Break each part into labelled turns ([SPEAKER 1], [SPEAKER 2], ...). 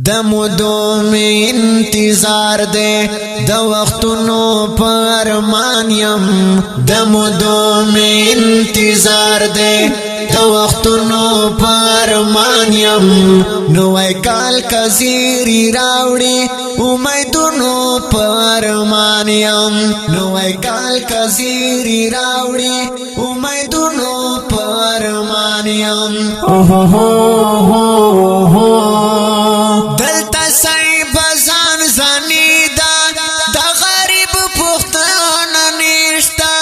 [SPEAKER 1] دمودو می انتظار دے د وختونو پرمان یم دمودو می انتظار دے د وختونو پرمان یم نوای کال کزیری راوڑی امیدونو پرمان یم نوای کال کزیری راوڑی امیدونو پرمان یم دلتا سای بزان زنی دا غریب پختان نشتا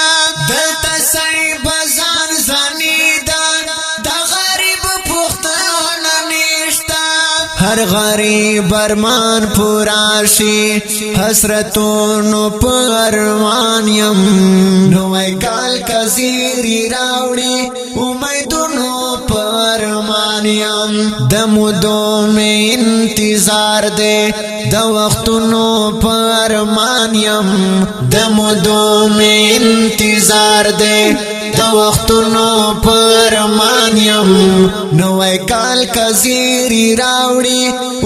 [SPEAKER 1] دلتا سای بزان زنی دا غریب پختان نشتا هر غریب ارمان پوراشی حسرتونو پرمان یم نوای کال کزیری راوڑی امیدونو پرمان یم دمودو می انتظار دے د وختونو پرمان یم دمودو می انتظار دے د وختونو پرمان یم نوای کال کزیری راوڑی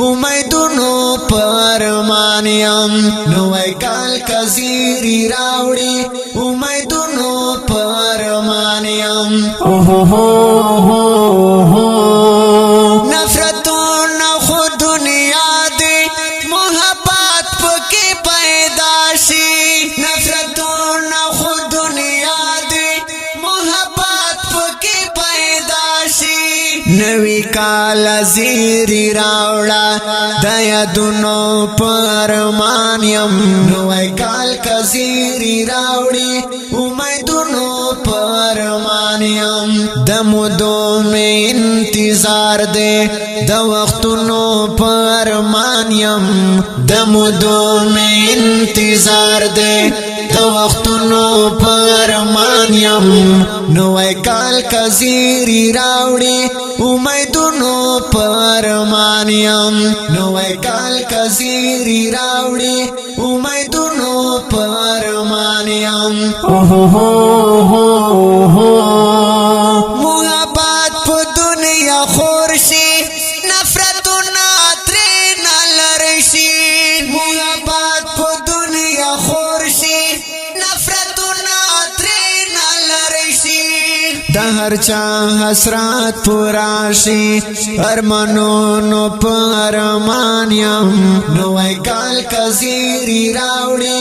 [SPEAKER 1] امیدونو پرمان یم نوای کال کزیری راوڑی امیدونو پرمان یم نفرتون خو دنیا دی محبت پکی پیدا شي نفرتون خو دنیا دی محبت پکی پیدا شي نوی کال زیری راوڑا د یادونو پرمان یم نوی کال کزیری راوڑی امیدونو پرمان یم دمودو می انتظار دے د وختونو پرمان یم دمودو می انتظار دے د وختونو پرمان یم نوای کال کزیری راوڑی امیدونو پرمان یم نوای کال کزیری راوڑی امیدونو پرمان یم محبت په دنیا خورشي نفرتونه ترې نه لرې شي محبت په دنیا خورشي نفرتونه ترې نه لرې شي د هر چا حسرت پورا شي ارمانونو پرمان یم نوای کال کزیری راوڑی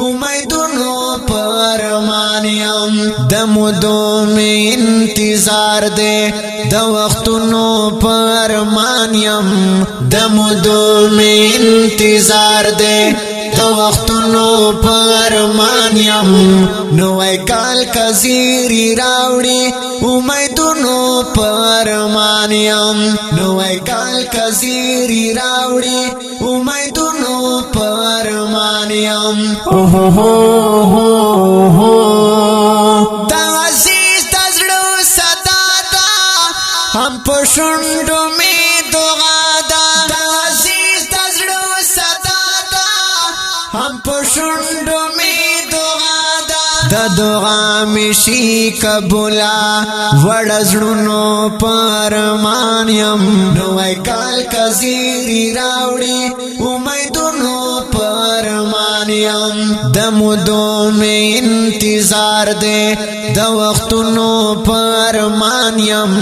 [SPEAKER 1] امیدونو پرمان یم دمودو می انتظار دے د وختونو پرمان یم دمودو می انتظار دے د وختونو پرمان یم نوای کال کزیری راوڑی امیدونو پرمان یم نوای کال کزیری راوڑی امیدونو پرمان یم دا عزیز دزړو صدا دا هم په شونډو می دعا دا دا عزیز دزړو صدا دا هم په شونډو می دعا دا د دعا می شي قبولا وړزړونو پرمان یم نوای کال کزیری راوڑی امیدونو پرمان یم دمودو می انتظار دے د وختونو پرمان یم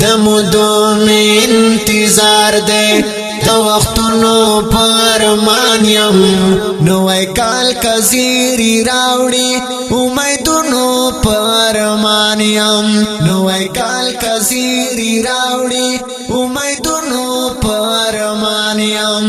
[SPEAKER 1] دمودو می انتظار دے د وختونو پرمان یم نوای کال کزیری راوڑی امیدونو پرمان یم نوای کال کزیری راوڑی امیدونو پرمان یم